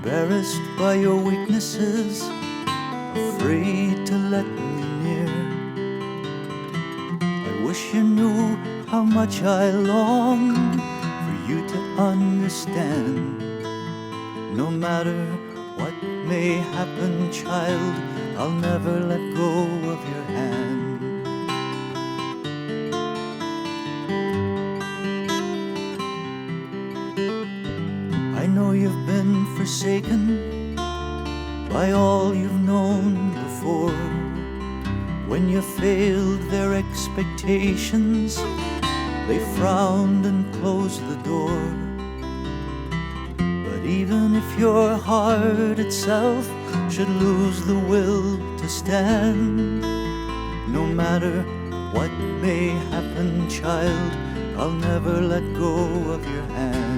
embarrassed by your weaknesses, afraid to let me near. I wish you knew how much I long for you to understand. No matter what may happen, child, I'll never let go of your hand. I know you've been forsaken by all you've known before. When you failed their expectations, they frowned and closed the door. But even if your heart itself should lose the will to stand, no matter what may happen, child, I'll never let go of your hand.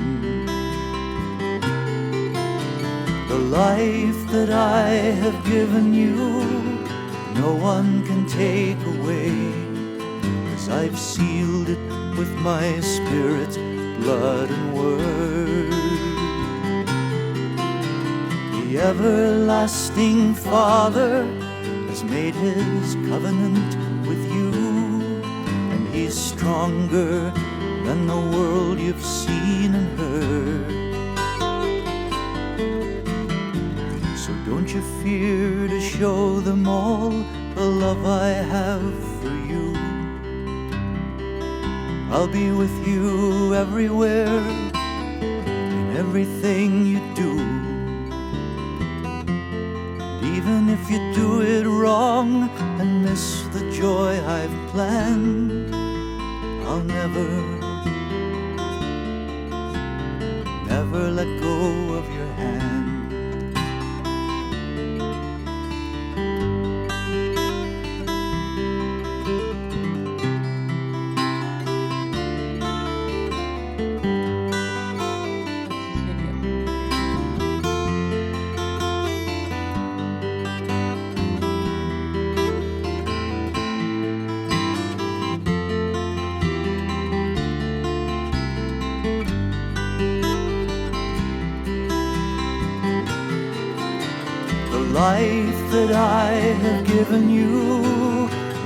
The life that I have given you, no one can take away, 'cause I've sealed it with my spirit, blood and word. The everlasting Father has made his covenant with you, and he's stronger than the world you've seen and heard. So don't you fear to show them all the love I have for you. I'll be with you everywhere, in everything you do. And even if you do it wrong and miss the joy I've planned, I'll never let go of your hand. The life that I have given you,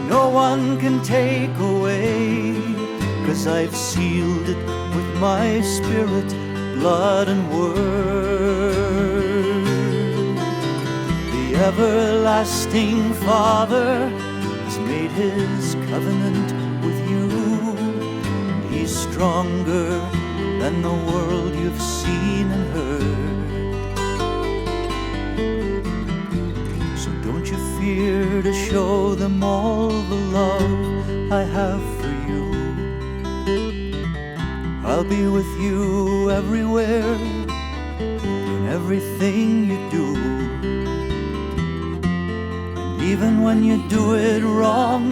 no one can take away, 'cause I've sealed it with my spirit, blood and word. The everlasting Father has made his covenant with you, and he's stronger than the world you've seen and heard. Don't you fear to show them all the love I have for you. I'll be with you everywhere, in everything you do. And even when you do it wrong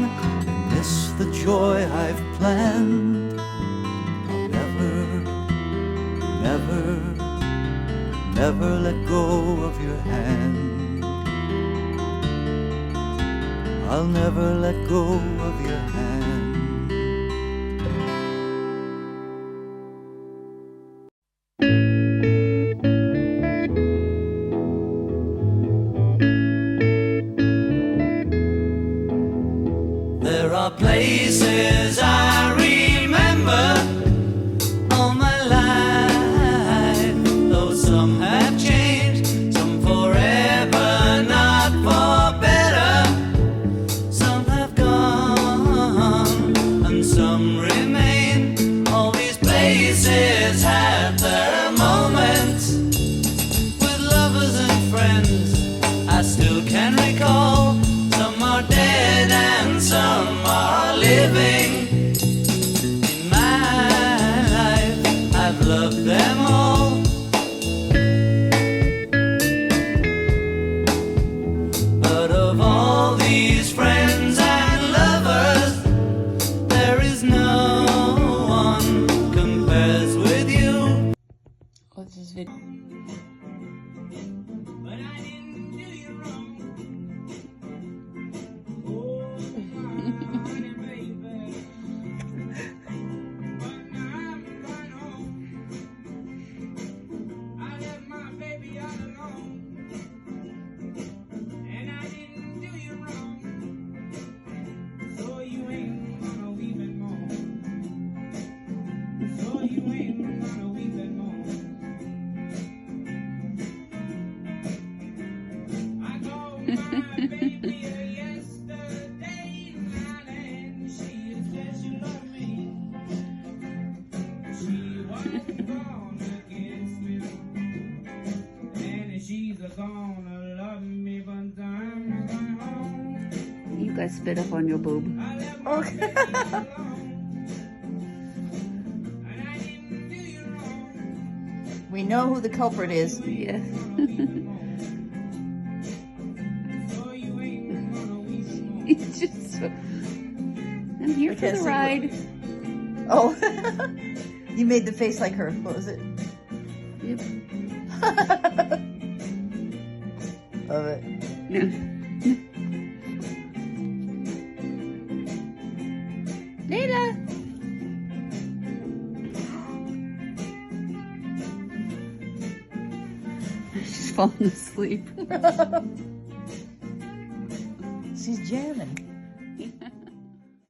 and miss the joy I've planned, I'll never let go of your hand. I'll never let go of your hand. There are places I remember all my life, though some have changed, some forever, not for better. Some have gone You got spit up on your boob. Okay. We know who the culprit is. Yeah. It's just so... I'm here for the ride. Oh, you made the face like her. What was it? Yep. Love it. Layla! She's falling asleep. She's jamming.